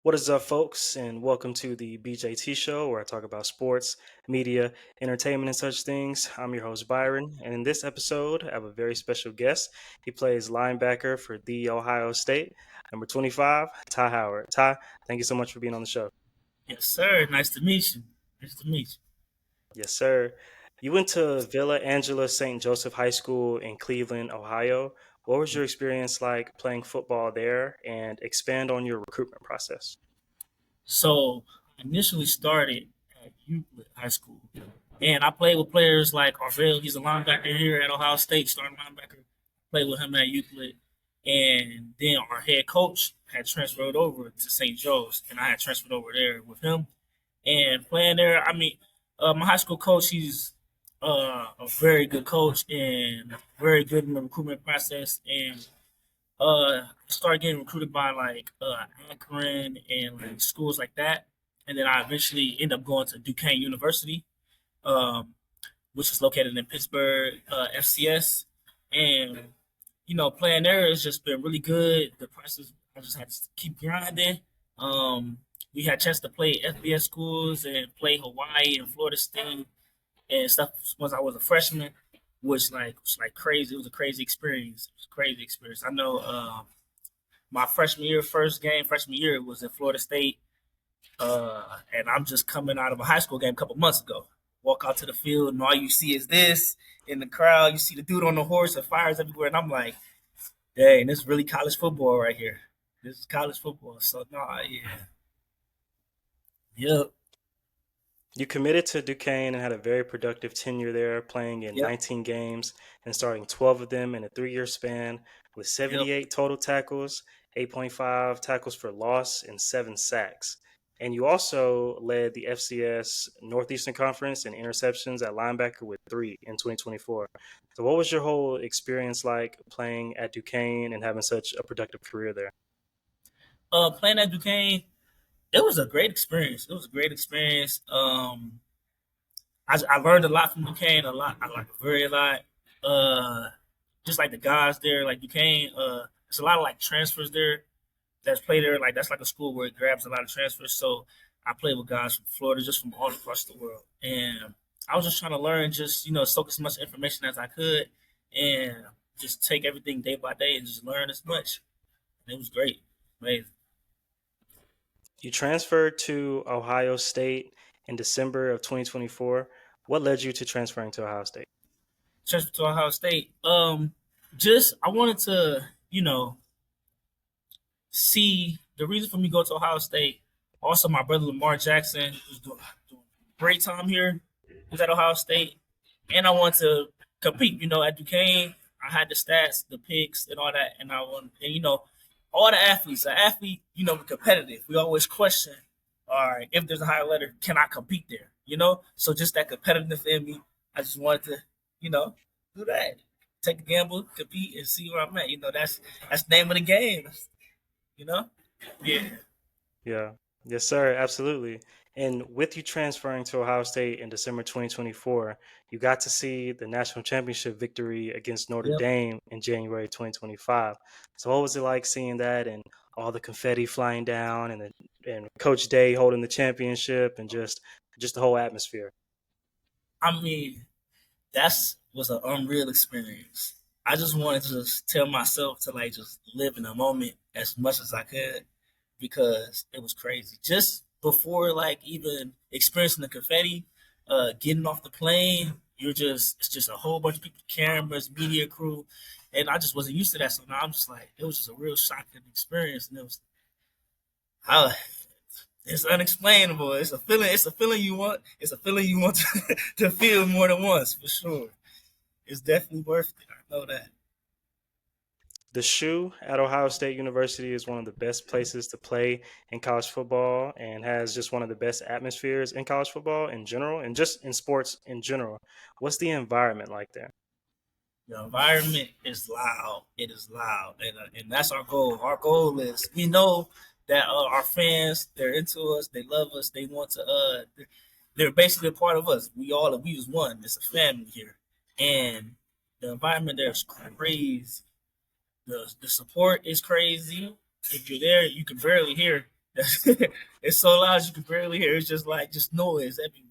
What is up, folks, and welcome to the BJT show where I talk about sports, media, entertainment, and such things. I'm your host, Byron, and in this episode, I have a very special guest. He plays linebacker for the Ohio State, number 25, Ty Howard. Ty, thank you so much for being on the show. Yes, sir. Nice to meet you. Nice to meet Yes, sir. You went to Villa Angela St. Joseph High School in Cleveland, Ohio. What was you. your experience like playing football there, and expand on your recruitment process? So I initially started at Euclid High School, and I played with players like Arvell. He's a linebacker here at Ohio State, starting linebacker. Played with him at Euclid, and then our head coach had transferred over to St. Joe's, and I had transferred over there with him. And playing there, my high school coach, he's a very good coach and very good in the recruitment process. And started getting recruited by Akron and like schools like that, and then I eventually ended up going to Duquesne University, um, which is located in Pittsburgh, FCS, and playing there has just been really good. The process I just had to keep grinding. Um, we had a chance to play FBS schools and play Hawaii and Florida State and stuff once I was a freshman, which was like crazy. It was a crazy experience. It was a crazy experience. I know my freshman year, first game freshman year was in Florida State, and I'm just coming out of a high school game a couple months ago. Walk out to the field, and all you see is this in the crowd. You see the dude on the horse and fires everywhere, and I'm like, dang, this is really college football right here. This is college football. So no, yeah, yep, You committed to Duquesne and had a very productive tenure there, playing in yep, 19 games and starting 12 of them in a 3 year span with yep, 78 total tackles, 8.5 tackles for loss, and 7 sacks. And you also led the FCS Northeastern Conference in interceptions at linebacker with 3 in 2024. So, what was your whole experience like playing at Duquesne and having such a productive career there? playing at Duquesne, it was a great experience. It was a great experience. I learned a lot from Duquesne, a lot. I like very a lot. Uh, just like the guys there, like Duquesne, there's a lot of like transfers there that's play there. Like that's like a school where it grabs a lot of transfers. So I played with guys from Florida, just from all across the world, and I was just trying to learn, just soak as much information as I could, and just take everything day by day and just learn as much. And it was great, amazing. You transferred to Ohio State in December of 2024. What led you to transferring to Ohio State? Transfer to Ohio State. Just I wanted to, see the reason for me to go to Ohio State. Also, my brother Lamar Jackson was doing a great time here. He was at Ohio State, and I wanted to compete. At Duquesne, I had the stats, the picks, and all that, and I want, and all the athletes. An athlete, we're competitive. We always question, all right, if there's a higher letter, can I compete there? So just that competitive in me, I just wanted to, you know, do that. Take a gamble, compete, and see where I'm at. That's the name of the game. You know? Yeah. Yeah. Yes, sir. Absolutely. And with you transferring to Ohio State in December 2024, you got to see the national championship victory against Notre Yep. Dame in January 2025. So what was it like seeing that and all the confetti flying down and Coach Day holding the championship and just the whole atmosphere? I mean, that's was an unreal experience. I just wanted to just tell myself to like just live in the moment as much as I could because it was crazy. Just before like even experiencing the confetti, getting off the plane, it's just a whole bunch of people, cameras, media crew, and I just wasn't used to that. So now I'm just like it was just a real shocking experience, and it was how it's unexplainable. It's a feeling. It's a feeling you want. It's a feeling you want to feel more than once for sure. It's definitely worth it. I know that. The shoe at Ohio State University is one of the best places to play in college football and has just one of the best atmospheres in college football in general and just in sports in general. What's the environment like there? The environment is loud. It is loud, and that's our goal. Our goal is we know that our fans they're into us. They love us. They want to. They're basically a part of us. We was one. It's a family here, and the environment there is crazy. The support is crazy. If you're there, you can barely hear. It's so loud you can barely hear. It's just like just noise everywhere.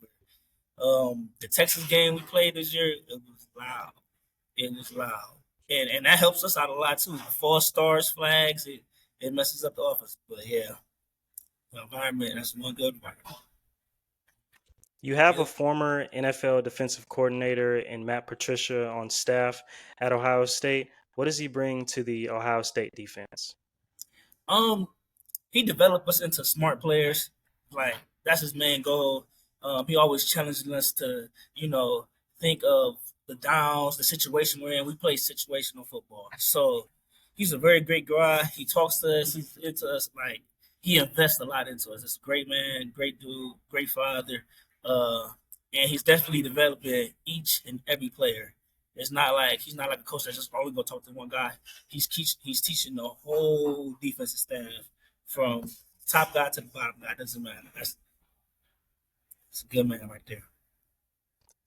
The Texas game we played this year, it was loud. It was loud, and that helps us out a lot too. The false stars, flags, it messes up the office. But yeah, the environment, that's one good environment. You have a Yep. former NFL defensive coordinator in Matt Patricia on staff at Ohio State. What does he bring to the Ohio State defense? Um, he developed us into smart players. Like that's his main goal. He always challenging us to, you know, think of the downs, the situation we're in. We play situational football, so he's a very great guy. He talks to us. He's into us. Like he invests a lot into us. It's a great man, great dude, great father. Uh, and he's definitely developing each and every player. It's not like he's not like a coach that's just only gonna talk to one guy. He's teaching the whole defensive staff from top guy to the bottom guy. Doesn't matter. That's a good man right there.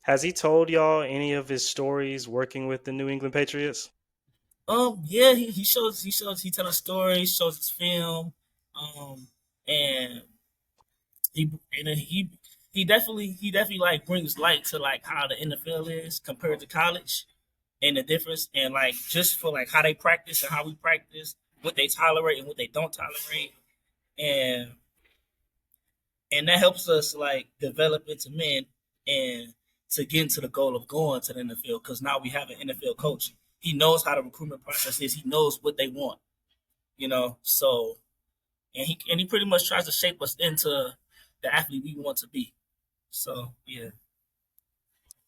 Has he told y'all any of his stories working with the New England Patriots? Yeah, he tells stories, shows his film, and he and then he definitely like brings light to like how the NFL is compared to college and the difference and like just for like how they practice and how we practice, what they tolerate and what they don't tolerate, and and that helps us like develop into men and to get into the goal of going to the NFL because now we have an NFL coach. He knows how the recruitment process is. He knows what they want, you know. So and he pretty much tries to shape us into the athlete we want to be. So yeah,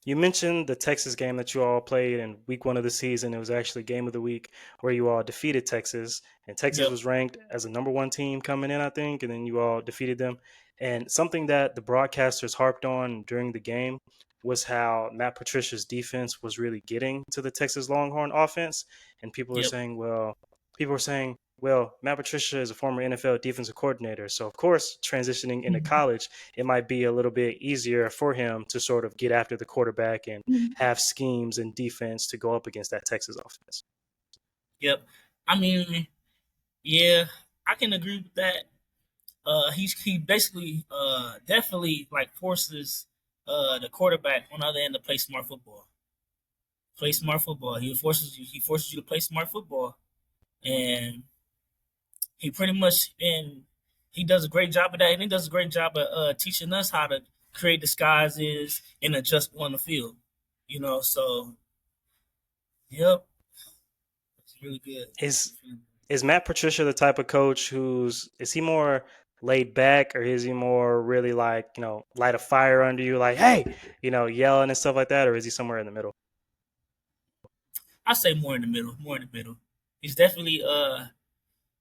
You mentioned the Texas game that you all played in week one of the season. It was actually game of the week where you all defeated Texas, and Texas yep, was ranked as a number one team coming in, I think, and then you all defeated them. And something that the broadcasters harped on during the game was how Matt Patricia's defense was really getting to the Texas Longhorn offense. And yep, people were saying, well, Matt Patricia is a former NFL defensive coordinator. So, of course, transitioning into college, it might be a little bit easier for him to sort of get after the quarterback and have schemes and defense to go up against that Texas offense. yep. I mean, yeah, I can agree with that. He basically definitely like forces the quarterback on the other end to play smart football. Play smart football. He forces you to play smart football, and he pretty much and he does a great job of that. And he does a great job of teaching us how to create disguises and adjust on the field. You know, so yep, it's really good. Is It's really is Matt Patricia the type of coach who's is he more laid back, or is he more really like, light a fire under you, like, hey, yelling and stuff like that, or is he somewhere in the middle? I say more in the middle. More in the middle. He's definitely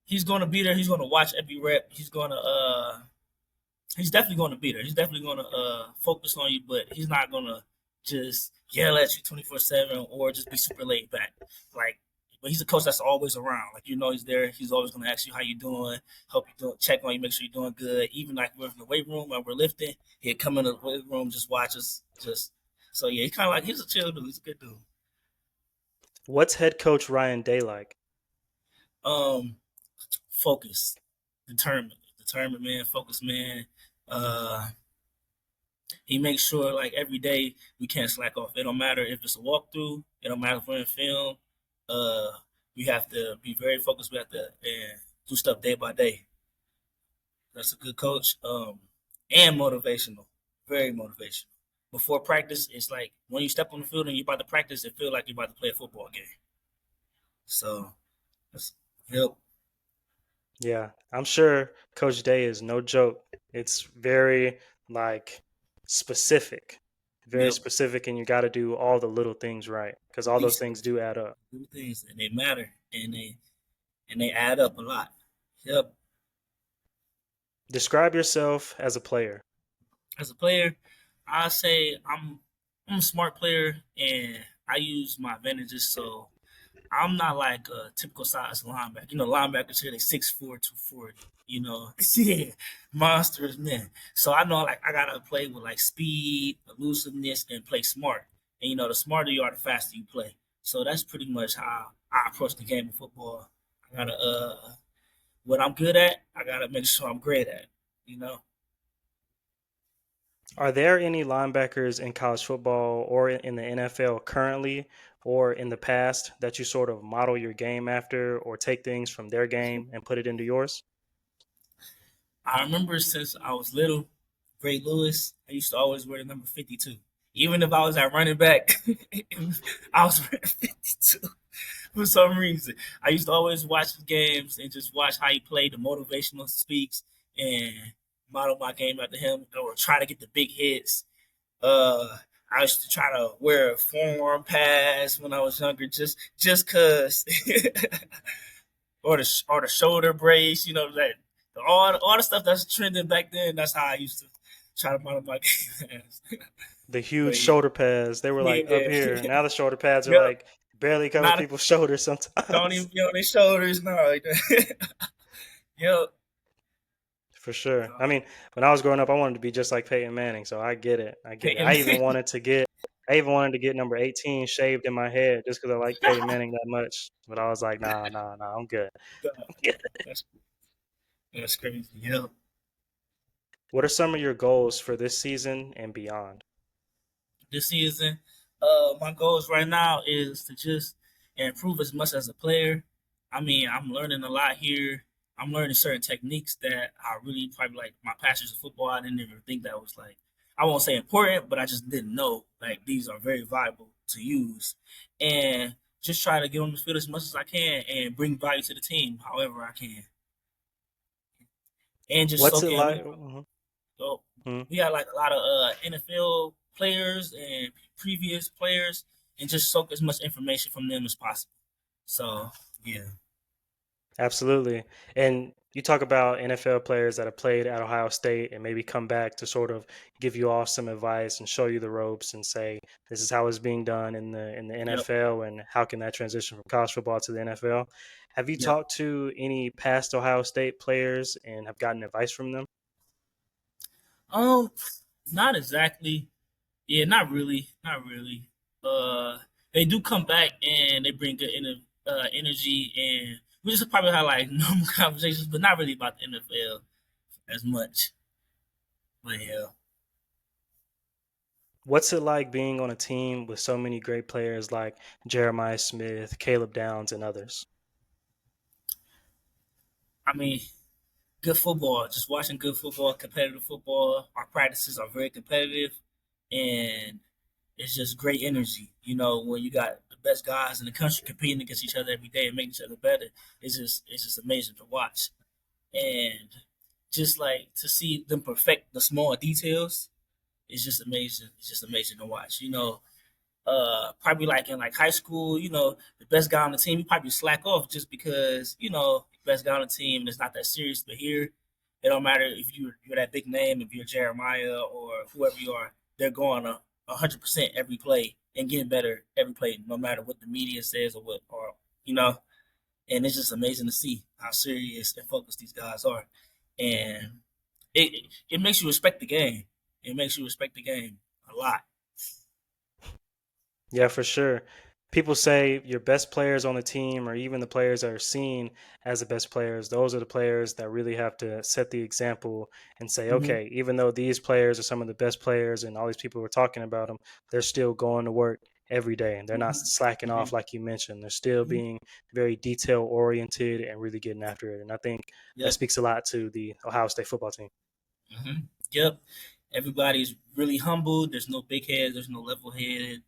he's gonna be there. He's gonna watch every rep. He's definitely gonna be there. He's definitely gonna focus on you, but he's not gonna just yell at you 24/7 or just be super laid back. Like, but he's a coach that's always around. Like he's there. He's always gonna ask you how you doing, help you check on you, make sure you're doing good. Even like we're in the weight room and we're lifting, he'll come in the weight room, just watch us, just so yeah. He's kind of like he's a chill dude. He's a good dude. What's head coach Ryan Day like? Um, focus, determined man, focused man. Uh, he makes sure like every day we can't slack off. It don't matter if it's a walkthrough. It don't matter if we're in film. Uh, we have to be very focused. We have to and do stuff day by day. That's a good coach. And motivational, very motivational. Before practice, it's like when you step on the field and you're about to practice, it feels like you're about to play a football game. So, that's, yep, Yeah, I'm sure Coach Day is no joke. It's very like specific, very yep. specific, and you got to do all the little things right because all those things Details, do add up. do things, and they matter, and they add up a lot. Yep. Describe yourself as a player. As a player, I say I'm a smart player and I use my advantages. So I'm not like a typical size linebacker. Linebackers here they 6'4", 240. Yeah, monsters, man. So I know like I gotta play with like speed, elusiveness, and play smart. And the smarter you are, the faster you play. So that's pretty much how I approach the game of football. I gotta what I'm good at, I gotta make sure I'm great at. You know. Are there any linebackers in college football or in the NFL currently or in the past that you sort of model your game after or take things from their game and put it into yours? I remember since I was little, Ray Lewis, I used to always wear the number 52. Even if I was at running back, I was wearing 52 for some reason. I used to always watch the games and just watch how he played the motivational speaks and model my game after him or try to get the big hits. Uh, I used to try to wear a forearm pads when I was younger, just cause, or the shoulder brace, that all the stuff that's trending back then. That's how I used to try to model my game. The huge But yeah, shoulder pads, they were like up yeah, here. Now the shoulder pads are yep. like barely cover Not people's shoulders don't sometimes. even be on their shoulders now. Yep. For sure. I So, mean, when I was growing up, I wanted to be just like Peyton Manning, so I get it. I get it. Peyton Manning. I even wanted to get number 18 shaved in my head just because I like Peyton Manning that much. But I was like, nah, nah, nah, I'm good. God, I'm good. that's that's crazy. Yep. What are some of your goals for this season and beyond? This season, my goals right now is to just improve as much as a player. I mean, I'm learning a lot here. I'm learning certain techniques that I really probably like my passions of football. I didn't even think that was like, I won't say important, but I just didn't know like these are very viable to use, and just try to get on the field as much as I can and bring value to the team however I can, and just What's it soak in. like? Mhm, So mhm. we got like a lot of NFL players and previous players, and just soak as much information from them as possible. So yeah, Absolutely. And you talk about NFL players that have played at Ohio State and maybe come back to sort of give you all some advice and show you the ropes and say this is how it's being done in the yep, NFL and how can that transition from college football to the NFL. Have you yep. talked to any past Ohio State players and have gotten advice from them? Um, not exactly. Yeah, not really, not really. Uh, they do come back and they bring good energy, and we just probably have like normal conversations, but not really about the NFL as much. But yeah. What's it like being on a team with so many great players like Jeremiah Smith, Caleb Downs, and others? I mean, good football, just watching good football, competitive football. Our practices are very competitive, and it's just great energy. When you got the best guys in the country competing against each other every day and making each other better, it's just amazing to watch. And just like to see them perfect the small details, it's just amazing. It's just amazing to watch. Probably like in like high school, the best guy on the team, you probably slack off just because, the best guy on the team and it's not that serious. But here, it don't matter if you're that big name, if you're Jeremiah or whoever you are, they're going 100% every play and getting better every play, no matter what the media says you know, and it's just amazing to see how serious and focused these guys are, and it makes you respect the game. It makes you respect the game a lot. Yeah, for sure. People say your best players on the team, or even the players that are seen as the best players, those are the players that really have to set the example and say, Hmm. okay, even though these players are some of the best players and all these people were talking about them, they're still going to work every day and they're not Hmm. slacking off Hmm. like you mentioned. They're still Hmm. being very detail oriented and really getting after it. And I think that Yep. speaks a lot to the Ohio State football team. Hmm. Yep. Everybody's really humble. There's no big heads. There's no level headed.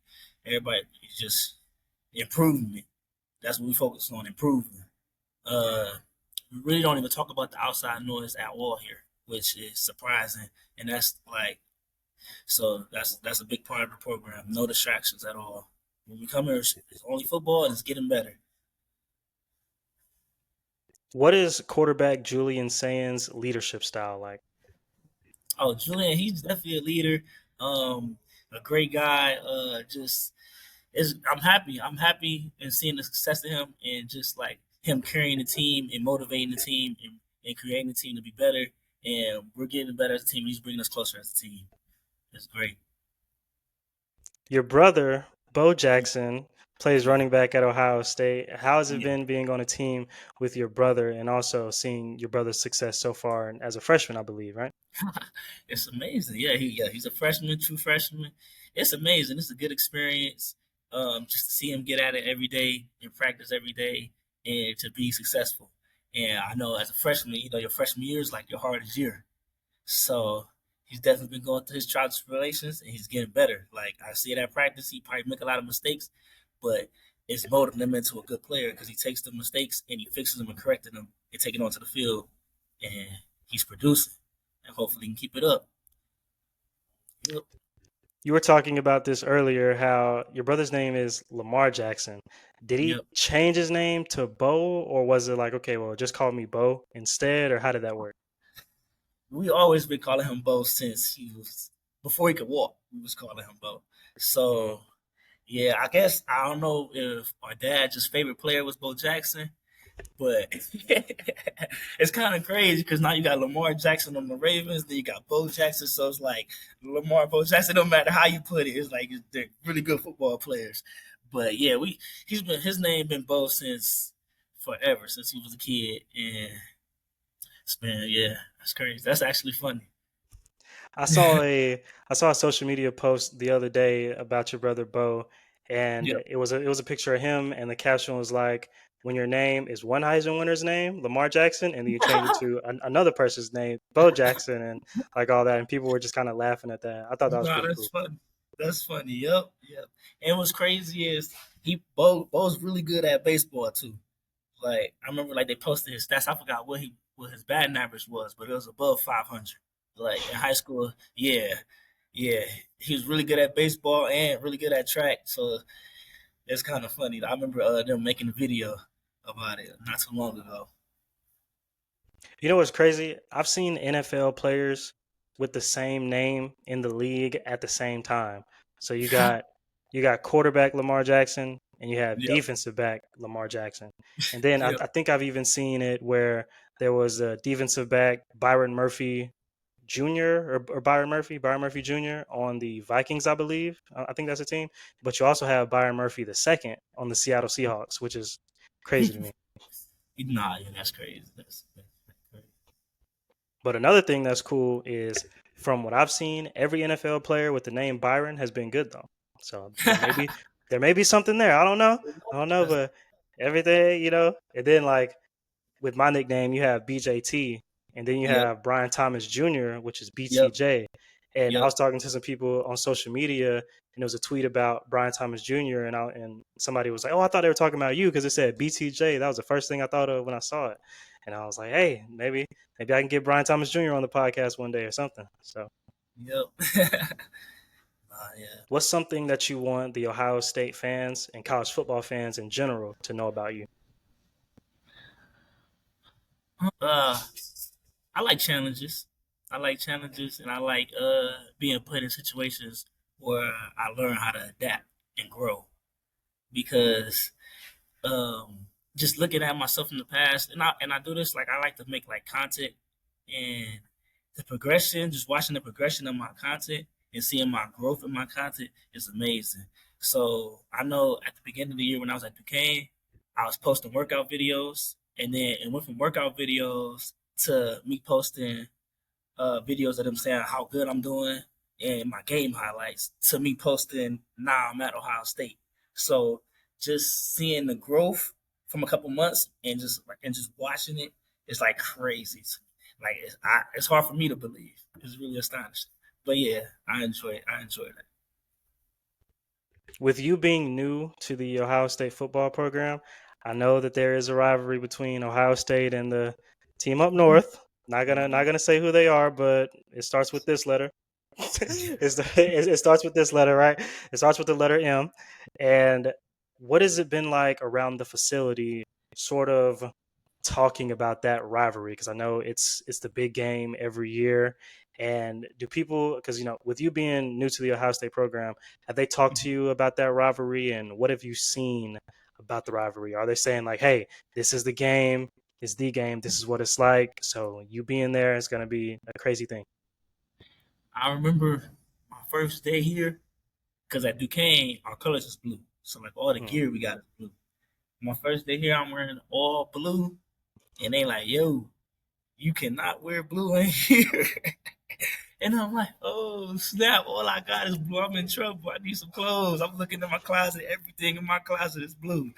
Everybody is just improvement. That's what we focus on, improvement. Uh, we really don't even talk about the outside noise at all here, which is surprising. And that's like, so that's a big part of the program. No distractions at all. When we come here, it's only football and it's getting better. What is quarterback Julian Sayans' leadership style like? Oh, Julian, he's definitely a leader. A great guy. Just is I'm happy. I'm happy in seeing the success of him and just like him carrying the team and motivating the team and creating the team to be better. And we're getting better as a team. He's bringing us closer as a team. It's great. Your brother, Bo Jackson, plays Yeah, running back at Ohio State. How has it yeah. been being on a team with your brother and also seeing your brother's success so far as a freshman, I believe, right? It's amazing. He's a freshman, true freshman. It's amazing. It's a good experience. Just to see him get at it every day and practice every day and to be successful. And I know as a freshman, your freshman year is like your hardest year. So he's definitely been going through his trials and tribulations and he's getting better. Like I see it at practice, he probably make a lot of mistakes, but it's molding him into a good player because he takes the mistakes and he fixes them and correcting them and taking onto the field and he's producing. And hopefully he can keep it up. Yep. You were talking about this earlier, how your brother's name is Lamar Jackson. Did he Yep. change his name to Bo, or was it like, okay, well, just call me Bo instead, or how did that work? We always been calling him Bo since he was before he could walk. We was calling him Bo. Mm. So yeah, I guess I don't know if our dad's favorite player was Bo Jackson, but it's kind of crazy because now you got Lamar Jackson on the Ravens, then you got Bo Jackson. So it's like Lamar, Bo Jackson. No matter how you put it, it's like they're really good football players. But yeah, we he's been his name been Bo since forever, since he was a kid, and it's been yeah, that's crazy. That's actually funny. I saw a I saw a social media post the other day about your brother Bo, and Yep. it was a picture of him, and the caption was like, "When your name is one Heisman winner's name, Lamar Jackson, and then you change it to another person's name, Bo Jackson, and like all that," and people were just kind of laughing at that. I thought that was Nah, pretty that's cool. funny. That's funny. Yep, yep. And what's crazy is Bo's really good at baseball too. Like I remember, like they posted his stats. I forgot what his batting average was, but it was above 500. Like in high school, yeah, yeah, he was really good at baseball and really good at track. So it's kind of funny. I remember them making a video about it not too long ago. You know what's crazy? I've seen NFL players with the same name in the league at the same time. So you got quarterback Lamar Jackson and you have Yep, defensive back Lamar Jackson. And then I, yep. I think I've even seen it where there was a defensive back Byron Murphy Jr. or Byron Murphy Jr. on the Vikings, I believe. I think that's a team. But you also have Byron Murphy the second on the Seattle Seahawks, which is crazy to me. Nah, yeah, that's crazy. That's crazy. But another thing that's cool is from what I've seen, every NFL player with the name Byron has been good though. So there may be something there. I don't know. I don't know, That's but everything, and then like with my nickname, you have BJT, and then you yep, have Brian Thomas Jr., which is yep, BTJ. And I yep, was talking to some people on social media, and there was a tweet about Brian Thomas Jr. and somebody was like, "Oh, I thought they were talking about you because it said BTJ." That was the first thing I thought of when I saw it, and I was like, "Hey, maybe I can get Brian Thomas Jr. on the podcast one day or something." So, yep. Yeah. what's something that you want the Ohio State fans and college football fans in general to know about you? Uh, I like challenges. I like challenges, and I like being put in situations where I learn how to adapt and grow. Because just looking at myself in the past, and I do this like I like to make like content and the progression, just watching the progression of my content and seeing my growth in my content is amazing. So I know at the beginning of the year when I was at Duquesne, I was posting workout videos, and then it went from workout videos to me posting videos of them saying how good I'm doing and my game highlights to me posting now I'm at Ohio State. So just seeing the growth from a couple months and just watching it is like crazy. Like it's hard for me to believe. It's really astonishing. But yeah, I enjoy it. I enjoy that. With you being new to the Ohio State football program, I know that there is a rivalry between Ohio State and the team up north. Not gonna say who they are, but it starts with this letter. It starts with this letter, right? It starts with the letter M. And what has it been like around the facility, sort of talking about that rivalry? Because I know it's the big game every year. And do people, because with you being new to the Ohio State program, have they talked to you about that rivalry? And what have you seen about the rivalry? Are they saying like, "Hey, this is the game, it's the game, this is what it's like"? So you being there is going to be a crazy thing. I remember my first day here because at Duquesne our colors is blue. So like all the Hmm. gear we got is blue. My first day here, I'm wearing all blue, and they like, yo, you cannot wear blue in here. And I'm like, oh snap! All I got is blue. I'm in trouble. I need some clothes. I'm looking in my closet. Everything in my closet is blue.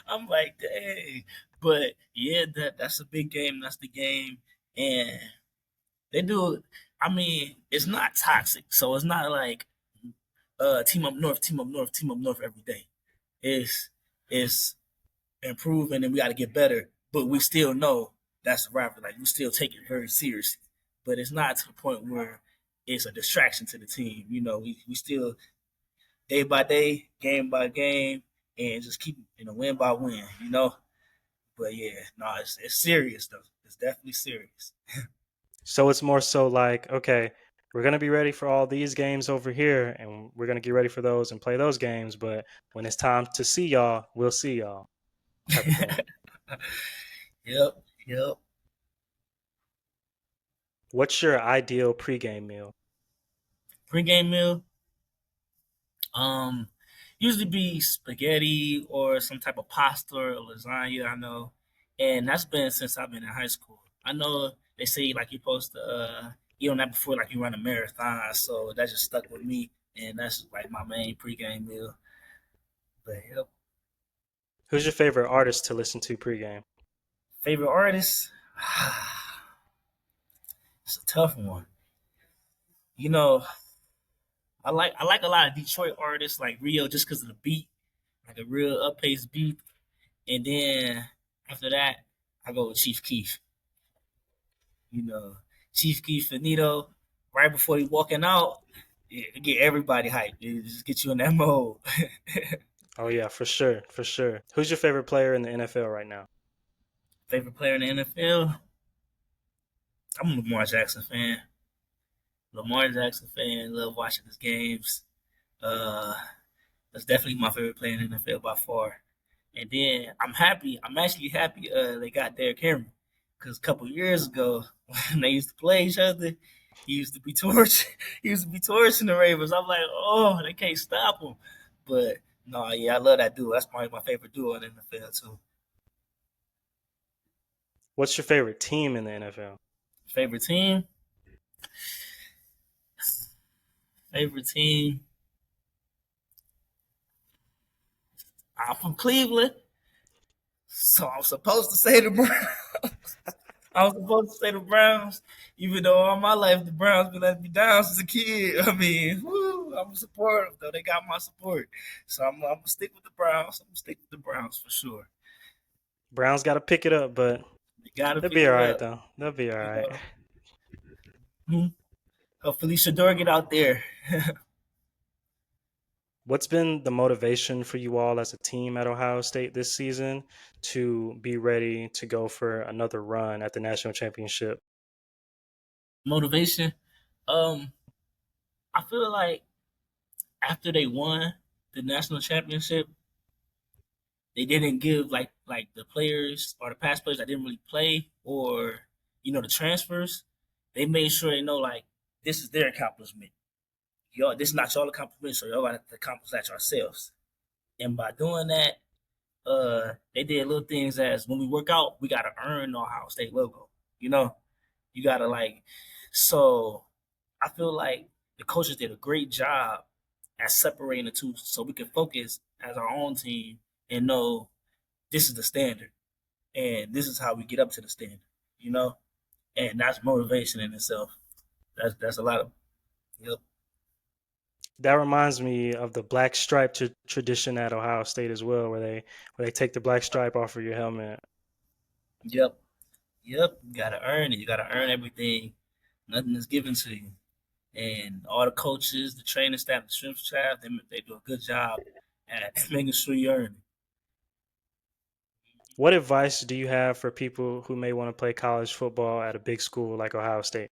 I'm like, dang. But yeah, that's a big game. That's the game, and they do. I mean, it's not toxic, so it's not like team up north, team up north, team up north every day. It's improving, and we got to get better. But we still know that's a rapper. Like we still take it very seriously, but it's not to the point where it's a distraction to the team. You know, we still day by day, game by game, and just keep win by win. You know, but yeah, no, it's serious though. It's definitely serious. So it's more so like, okay, we're gonna be ready for all these games over here, and we're gonna get ready for those and play those games. But when it's time to see y'all, we'll see y'all, type of thing. Yep, yep. What's your ideal pregame meal? Pre-game meal, um, usually be spaghetti or some type of pasta or lasagna. I know, and that's been since I've been in high school. I know they say like you're supposed to eat on that before like you run a marathon, so that just stuck with me, and that's like my main pregame meal. But yep. Who's your favorite artist to listen to pregame? Favorite artist? It's a tough one. You know, I like a lot of Detroit artists like Rio just because of the beat, like a real up paced beat. And then after that, I go with Chief Keef. You know, Chief Keef Finito, right before he walking out, get everybody hyped. It just get you in that mode. Oh yeah, for sure, for sure. Who's your favorite player in the NFL right now? Favorite player in the NFL? I'm a Lamar Jackson fan. Lamar Jackson fan. Love watching his games. Uh, that's definitely my favorite player in the NFL by far. And then I'm happy. I'm actually happy they got Derrick Henry because a couple years ago when they used to play each other, he used to be torching. He used to be torching the Ravens. I'm like, oh, they can't stop him. But no, yeah, I love that duo. That's probably my favorite duo in the NFL too. What's your favorite team in the NFL? Favorite team? Favorite team? I'm from Cleveland, so I'm supposed to say the Browns. I was supposed to say the Browns, even though all my life the Browns been letting me down since a kid. I mean, woo, I'm supportive though. They got my support, so I'm gonna stick with the Browns. I'm gonna stick with the Browns for sure. Browns got to pick it up, but They gotta they'll pick be all it right up, though. They'll be all you right. know. Mhm. Hopefully, Shador get out there. What's been the motivation for you all as a team at Ohio State this season to be ready to go for another run at the national championship? Motivation. Um, I feel like after they won the national championship, they didn't give like the players or the past players that didn't really play or the transfers. They made sure they know like this is their accomplishment. Y'all, this is not y'all accomplishment, so y'all got to accomplish that yourselves. And by doing that, they did little things as when we work out, we gotta earn the Ohio State logo. You know, you gotta like. So I feel like the coaches did a great job at separating the two, so we can focus as our own team and know this is the standard and this is how we get up to the standard. You know, and that's motivation in itself. That's a lot of yep. That reminds me of the black stripe tradition at Ohio State as well, where they take the black stripe off of your helmet. Yep. Yep. You gotta earn it. You gotta earn everything. Nothing is given to you. And all the coaches, the training staff, the strength staff, they do a good job at making sure you earn it. What advice do you have for people who may want to play college football at a big school like Ohio State?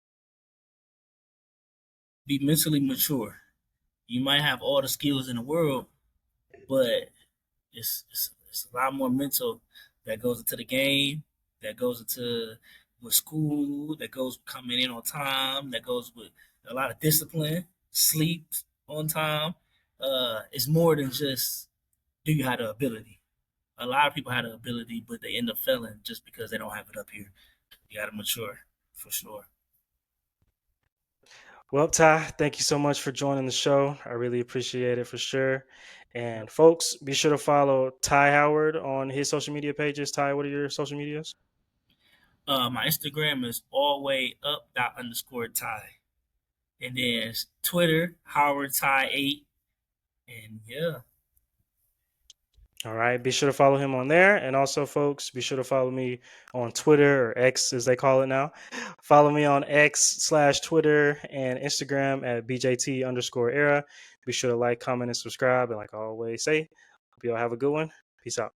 Be mentally mature. You might have all the skills in the world, but it's a lot more mental that goes into the game, that goes into with school, that goes with coming in on time, that goes with a lot of discipline, sleep on time. it's more than just do you have the ability. A lot of people have the ability, but they end up failing just because they don't have it up here. You got to mature for sure. Well, Ty, thank you so much for joining the show. I really appreciate it for sure. Yep. And folks, be sure to follow Ty Howard on his social media pages. Ty, what are your social medias? My Instagram is always up dot underscore Ty, and then Twitter Howard Ty 8, and yeah. All right. Be sure to follow him on there. And also, folks, be sure to follow me on Twitter, or X as they call it now. Follow me on X/Twitter and Instagram at BJT_era. Be sure to like, comment, and subscribe. And like I always say, hope you all have a good one. Peace out.